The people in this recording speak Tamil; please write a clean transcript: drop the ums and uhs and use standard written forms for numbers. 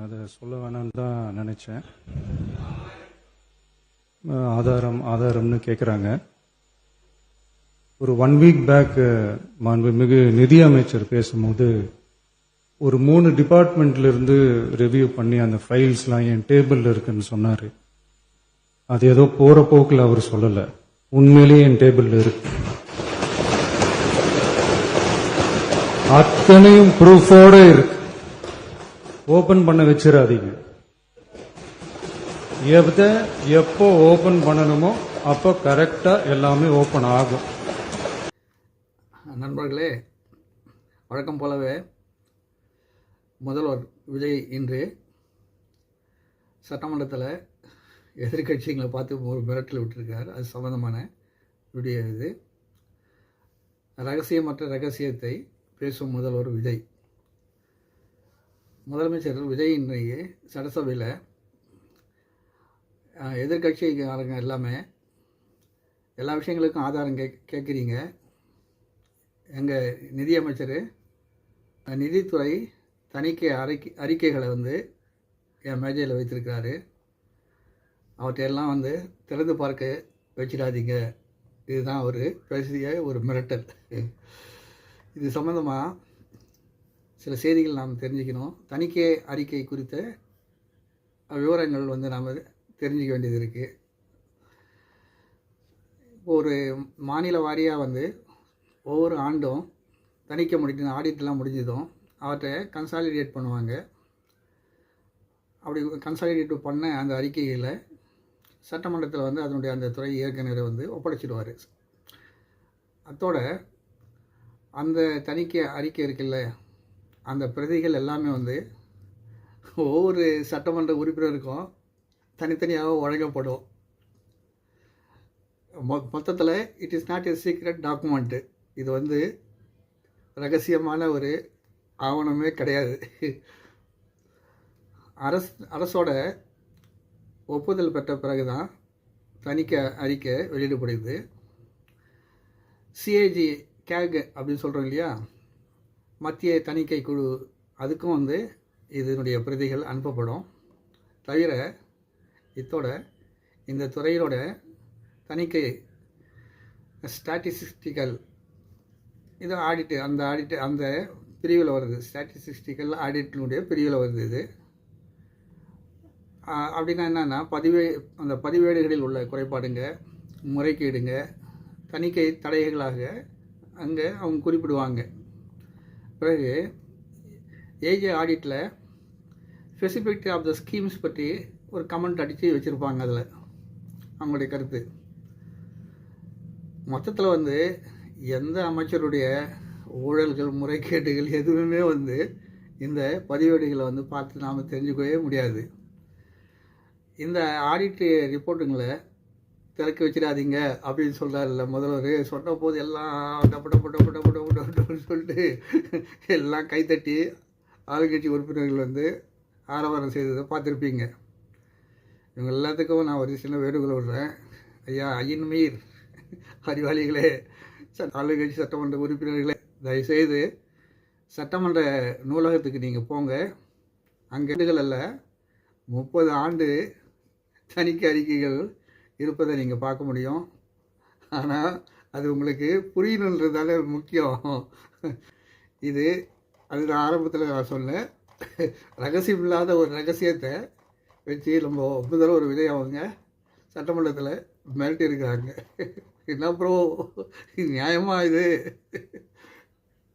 அதை சொல்ல வேணான்னு தான் நினச்சேன். ஆதாரம்னு கேட்குறாங்க. ஒரு 1 வீக் பேக் மாண்புமிகு நிதி அமைச்சர் பேசும்போது ஒரு 3 டிபார்ட்மெண்ட்ல இருந்து ரிவ்யூ பண்ணி அந்த ஃபைல்ஸ்லாம் என் டேபிள்ல இருக்குன்னு சொன்னாரு. அது ஏதோ போற போக்கில் அவர் சொல்லல, உண்மையிலேயே என் டேபிள்ல இருக்கு. அத்தனையும் ப்ரூஃபோட இருக்கு. ஓபன் பண்ண வச்சிடாதீங்க. எப்போ ஓபன் பண்ணணுமோ அப்போ கரெக்டா எல்லாமே ஓபன் ஆகும். நண்பர்களே, வழக்கம் போலவே முதல்வர் விஜய் இன்று சட்டமன்றத்தில் எதிர்கட்சிகளை பார்த்து ஒரு மிரட்டல் விட்டுருக்கார். அது சம்பந்தமான வீடியோ இது. ரகசியமற்ற ரகசியத்தை பேசும் முதல்வர் விஜய். முதலமைச்சர் விஜய் இன்றைக்கு சட்டசபையில் எதிர்கட்சிக்காரங்க எல்லாமே எல்லா விஷயங்களுக்கும் ஆதாரம் கேட்குறீங்க. எங்கள் நிதியமைச்சர் நிதித்துறை தணிக்கை அறிக்கைகளை என் மேஜையில் வைத்திருக்கிறாரு. அவற்றையெல்லாம் திறந்து பார்க்க வச்சிடாதீங்க. இதுதான் அவர் பேசிய ஒரு மிரட்டல். இது சம்பந்தமாக சில செய்திகள் நாம் தெரிஞ்சுக்கணும். தணிக்கை அறிக்கை குறித்த விவரங்கள் நாம் தெரிஞ்சிக்க வேண்டியது இருக்குது. ஒரு மாநில வாரியாக ஒவ்வொரு ஆண்டும் தணிக்கை ஆடிட்லாம் முடிஞ்சதும் அவற்றை கன்சாலிடேட் பண்ணுவாங்க. அப்படி கன்சாலிடேட் பண்ண அந்த அறிக்கைகளை சட்டமன்றத்தில் அதனுடைய அந்த துறை இயக்குநரை ஒப்படைச்சிடுவார். அத்தோட அந்த தணிக்கை அறிக்கை இருக்குல்ல, அந்த பிரதிகள் எல்லாமே ஒவ்வொரு சட்டமன்ற உறுப்பினருக்கும் தனித்தனியாக வழங்கப்படும். மொத்தத்தில் it is not a secret document. இது ரகசியமான ஒரு ஆவணமே கிடையாது. அரசோட ஒப்புதல் பெற்ற பிறகு தான் தணிக்கை அறிக்கை வெளியிடப்படுது. சிஏஜி கேக் அப்படின்னு சொல்கிறோம் இல்லையா, மத்திய தணிக்கை குழு, அதுக்கும் இதனுடைய பிரதிகள் அனுப்பப்படும். தவிர இத்தோட இந்த துறையினோட தணிக்கை ஸ்டாட்டிஸ்டிக்கல் இது ஆடிட்டு அந்த பிரிவில் வருது. ஸ்டாட்டிஸ்டிக்கல் ஆடிட்டினுடைய பிரிவில் வருது. இது அப்படின்னா என்னென்னா அந்த பதிவேடுகளில் உள்ள குறைபாடுங்க, முறைகேடுங்க, தணிக்கை தடைகளாக அங்கே அவங்க குறிப்பிடுவாங்க. பிறகு ஏஜே ஆடிட்டில் ஸ்பெசிஃபிக் ஆஃப் த ஸ்கீம்ஸ் பற்றி ஒரு கமெண்ட் அடித்து வச்சுருப்பாங்க. அதில் அவங்களுடைய கருத்து. மொத்தத்தில் எந்த அமைச்சருடைய ஊழல்கள், முறைகேடுகள் எதுவுமே இந்த பதிவேடுகளை பார்த்து நாம் தெரிஞ்சுக்கவே முடியாது. இந்த ஆடிட் ரிப்போர்ட்டுங்களை திறக்க வச்சிடாதீங்க அப்படின்னு சொல்கிறாருல்ல முதல்வர். சொன்ன போது எல்லாம் டப்பு சொல்லிட்டு எல்லாம் கைத்தட்டி ஆளுங்கட்சி உறுப்பினர்கள் ஆரவாரம் செய்ததை பார்த்துருப்பீங்க. இவங்க எல்லாத்துக்கும் நான் ஒரு சின்ன வேண்டுகோள் விடுறேன். ஐயா ஐயன்மீர் அறிவாளிகளே, ஆளுங்கட்சி சட்டமன்ற உறுப்பினர்களே, தயவுசெய்து சட்டமன்ற நூலகத்துக்கு நீங்கள் போங்க. அங்கே அல்ல 30 ஆண்டு தணிக்கை அறிக்கைகள் இருப்பதை நீங்கள் பார்க்க முடியும். ஆனால் அது உங்களுக்கு புரியணுன்றதால முக்கியம். அதுதான் ஆரம்பத்தில் நான் சொன்னேன். ரகசியம் இல்லாத ஒரு ரகசியத்தை வச்சு நம்ம முதல்வர் விஜய் அவங்க சட்டமன்றத்தில் மிரட்டி இருக்கிறாங்க. என்ன ப்ரோ, இது நியாயமா இது?